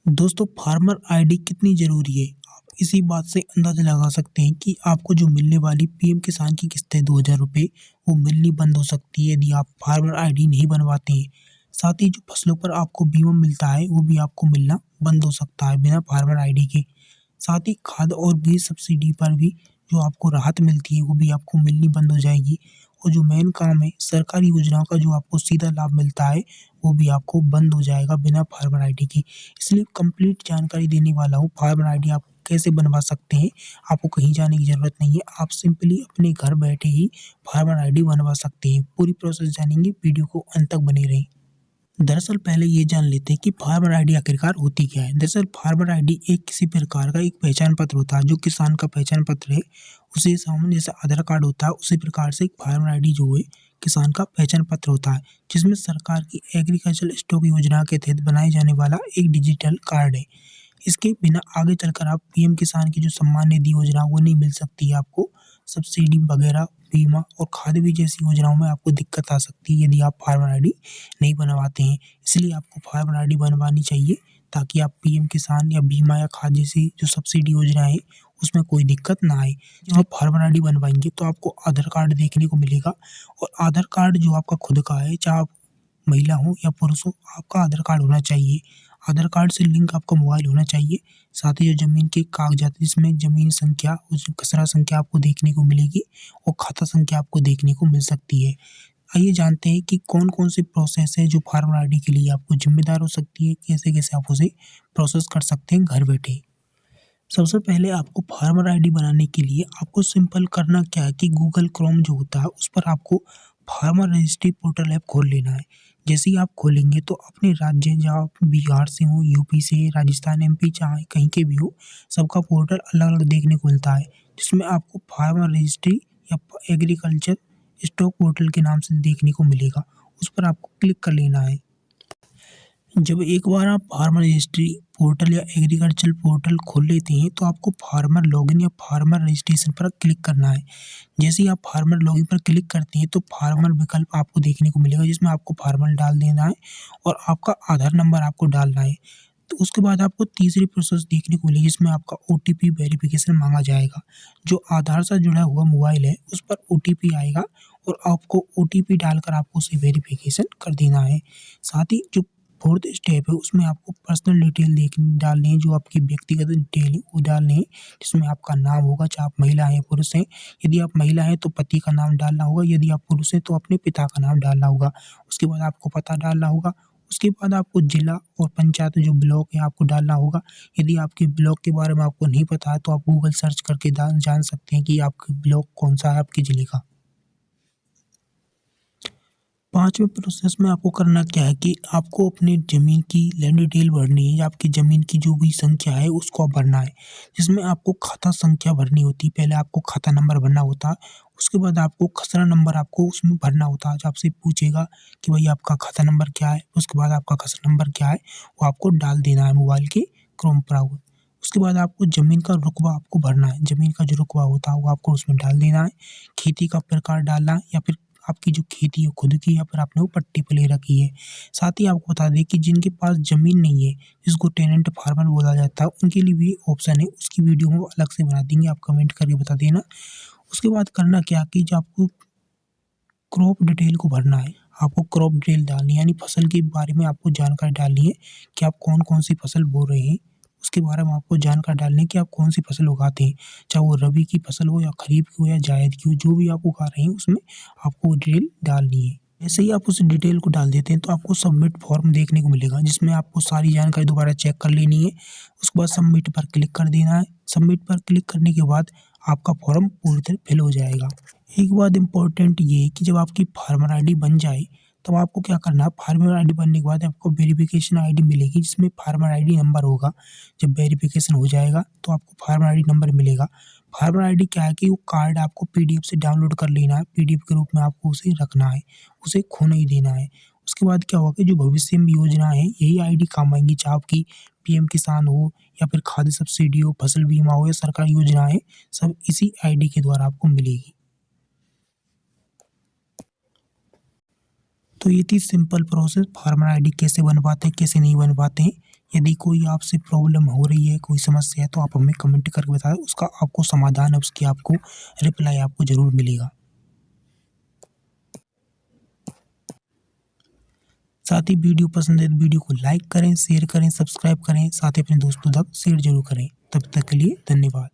दोस्तों farmer ID कितनी ज़रूरी है? आप इसी बात से अंदाज़ा लगा सकते हैं कि आपको जो मिलने वाली पीएम किसान की किस्तें 2000 रुपये वो मिलनी बंद हो सकती है यदि आप फार्मर आईडी नहीं बनवाते हैं। साथ ही जो फसलों पर आपको बीमा मिलता है वो भी आपको मिलना बंद हो सकता है बिना फार्मर आईडी के। साथ ही खाद और बीज सब्सिडी पर भी जो आपको राहत मिलती है वो भी आपको मिलनी बंद हो जाएगी। और जो मेन काम है सरकारी योजनाओं का जो आपको सीधा लाभ मिलता है वो भी आपको बंद हो जाएगा बिना फार्मर आईडी के। इसलिए कंप्लीट जानकारी देने वाला हूँ फार्मर आईडी आप कैसे बनवा सकते हैं। आपको कहीं जाने की ज़रूरत नहीं है, आप सिंपली अपने घर बैठे ही फार्मर आईडी बनवा सकते हैं। पूरी प्रोसेस जानेंगे, वीडियो को अंत तक बने रहें। दरअसल पहले ये जान लेते हैं कि फार्मर आईडी आखिरकार होती क्या है। दरअसल फार्मर आईडी एक किसी प्रकार का एक पहचान पत्र होता है जो किसान का पहचान पत्र है। उसे सामान्य जैसे आधार कार्ड होता है उसी प्रकार से एक फार्मर आईडी जो है किसान का पहचान पत्र होता है, जिसमें सरकार की एग्रीकल्चर स्टॉक योजना के तहत बनाए जाने वाला एक डिजिटल कार्ड है। इसके बिना आगे चलकर आप पीएम किसान की जो सम्मान निधि योजना वो नहीं मिल सकती है आपको। सब्सिडी वगैरह, बीमा और खाद बीज जैसी योजनाओं में आपको दिक्कत आ सकती है यदि आप फार्मर आईडी नहीं बनवाते हैं। इसलिए आपको फार्मर आईडी बनवानी चाहिए ताकि आप पीएम किसान या बीमा या खाद जैसी जो सब्सिडी योजना है उसमें कोई दिक्कत ना आए। जब आप फार्मर आईडी बनवाएंगे तो आपको आधार कार्ड देखने को मिलेगा। और आधार कार्ड जो आपका खुद का है, चाहे आप महिला हो या पुरुष हो, आपका आधार कार्ड होना चाहिए। आधार कार्ड से लिंक आपका मोबाइल होना चाहिए। साथ ही जो ज़मीन के कागजात जिसमें ज़मीन संख्या और जो खसरा संख्या आपको देखने को मिलेगी और खाता संख्या आपको देखने को मिल सकती है। आइए जानते हैं कि कौन-कौन सी प्रोसेस है जो फार्मर आईडी के लिए आपको ज़िम्मेदार हो सकती है, कैसे-कैसे आप उसे प्रोसेस कर सकते हैं घर बैठे। सबसे पहले आपको फार्मर आईडी बनाने के लिए आपको सिंपल करना क्या है कि गूगल क्रोम जो होता है उस पर आपको फार्मर रजिस्ट्री पोर्टल ऐप खोल लेना है। जैसे ही आप खोलेंगे तो अपने राज्य, जहाँ आप बिहार से हो, यूपी से, राजस्थान, एमपी, चाहे कहीं के भी हो, सबका पोर्टल अलग-अलग देखने को मिलता है, जिसमें आपको फार्मर रजिस्ट्री या एग्रीकल्चर स्टॉक पोर्टल के नाम से देखने को मिलेगा। उस पर आपको क्लिक कर लेना है। जब एक बार आप फार्मर रजिस्ट्री पोर्टल या एग्रीकल्चर पोर्टल खोल लेते हैं तो आपको फार्मर लॉगिन या फार्मर रजिस्ट्रेशन पर क्लिक करना है। जैसे ही आप फार्मर लॉगिन पर क्लिक करते हैं तो फार्मर विकल्प आपको देखने को मिलेगा, जिसमें आपको फार्मर डाल देना है और आपका आधार नंबर आपको डालना है। तो उसके बाद आपको तीसरी प्रोसेस देखने को मिलेगी जिसमें आपका ओटीपी वेरिफिकेशन मांगा जाएगा। जो आधार से जुड़ा हुआ मोबाइल है उस पर ओटीपी आएगा और आपको ओटीपी डालकर आपको उसे वेरिफिकेशन कर देना है। साथ ही जो फोर्थ स्टेप है उसमें आपको पर्सनल डिटेल डालनी है, जो आपकी व्यक्तिगत डिटेल है वो डालनी है, जिसमें आपका नाम होगा, चाहे आप महिला हैं पुरुष हैं। यदि आप महिला हैं तो पति का नाम डालना होगा, यदि आप पुरुष हैं तो अपने पिता का नाम डालना होगा। उसके बाद आपको पता डालना होगा। उसके बाद आपको जिला और पंचायत जो ब्लॉक है आपको डालना होगा। यदि आपके ब्लॉक के बारे में आपको नहीं पता है तो आप गूगल सर्च करके जान सकते हैं कि आपका ब्लॉक कौन सा है आपके ज़िले का। पाँचवें प्रोसेस में आपको करना क्या है कि आपको अपनी ज़मीन की लैंड डिटेल भरनी है, या आपकी ज़मीन की जो भी संख्या है उसको आप भरना है, जिसमें आपको खाता संख्या भरनी होती है। पहले आपको खाता नंबर भरना होता है, उसके बाद आपको खसरा नंबर आपको उसमें भरना होता है। जो आपसे पूछेगा कि भाई आपका खाता नंबर क्या है, उसके बाद आपका खसरा नंबर क्या है, वो आपको डाल देना है मोबाइल के क्रोम ब्राउज़र। उसके बाद आपको ज़मीन का रुकबा आपको भरना है, ज़मीन का जो रुकबा होता है वो आपको उसमें डाल देना है। खेती का प्रकार डालना है, या फिर आपकी जो खेती है खुद की या फिर आपने वो पट्टे पे ले रखी है। साथ ही आपको बता दें कि जिनके पास ज़मीन नहीं है, जिसको टेनेंट फार्मर बोला जाता है, उनके लिए भी ऑप्शन है, उसकी वीडियो हम अलग से बना देंगे, आप कमेंट करके बता देना। उसके बाद करना क्या कि जो आपको क्रॉप डिटेल को भरना है, आपको क्रॉप डिटेल डालनी है, यानी फसल के बारे में आपको जानकारी डालनी है कि आप कौन-कौन सी फसल बो रहे हैं। उसके बारे में आपको जानकारी डालनी है कि आप कौन-सी फसल उगाते हैं, चाहे वो रबी की फसल हो या खरीफ की हो या जायद की हो, जो भी आप उगा रहे हैं उसमें आपको वो डिटेल डालनी है। जैसे ही आप उस डिटेल को डाल देते हैं तो आपको सबमिट फॉर्म देखने को मिलेगा, जिसमें आपको सारी जानकारी दोबारा चेक कर लेनी है। उसके बाद सबमिट पर क्लिक कर देना है। सबमिट पर क्लिक करने के बाद आपका फॉर्म पूरी तरह फिल हो जाएगा। एक बात इम्पोर्टेंट ये है कि जब आपकी फार्मर आईडी बन जाए तब आपको क्या करना है, फार्मर आईडी बनने के बाद आपको वेरिफिकेशन आईडी मिलेगी, जिसमें फार्मर आईडी नंबर होगा। जब वेरिफिकेशन हो जाएगा तो आपको फार्मर आईडी नंबर मिलेगा। फार्मर आईडी क्या है कि वो कार्ड आपको पीडीएफ से डाउनलोड कर लेना है, पीडीएफ के रूप में आपको उसे रखना है, उसे खो नहीं देना है। उसके बाद क्या होगा कि जो भविष्य में योजना है यही आईडी काम आएंगी, चाहे आपकी पीएम किसान हो या फिर खाद्य सब्सिडी हो, फसल बीमा हो या सरकारी योजनाएं, सब इसी आईडी के द्वारा आपको मिलेगी। तो ये थी सिंपल प्रोसेस, फार्मर आईडी कैसे बनवाते हैं, कैसे नहीं बनवाते हैं, यदि कोई आपसे प्रॉब्लम हो रही है, कोई समस्या है, तो आप हमें कमेंट करके बताएं, उसका आपको समाधान, उसकी आपको रिप्लाई आपको ज़रूर मिलेगा। साथ ही वीडियो पसंद है तो वीडियो को लाइक करें, शेयर करें, सब्सक्राइब करें, साथ ही अपने दोस्तों तक शेयर जरूर करें। तब तक के लिए धन्यवाद।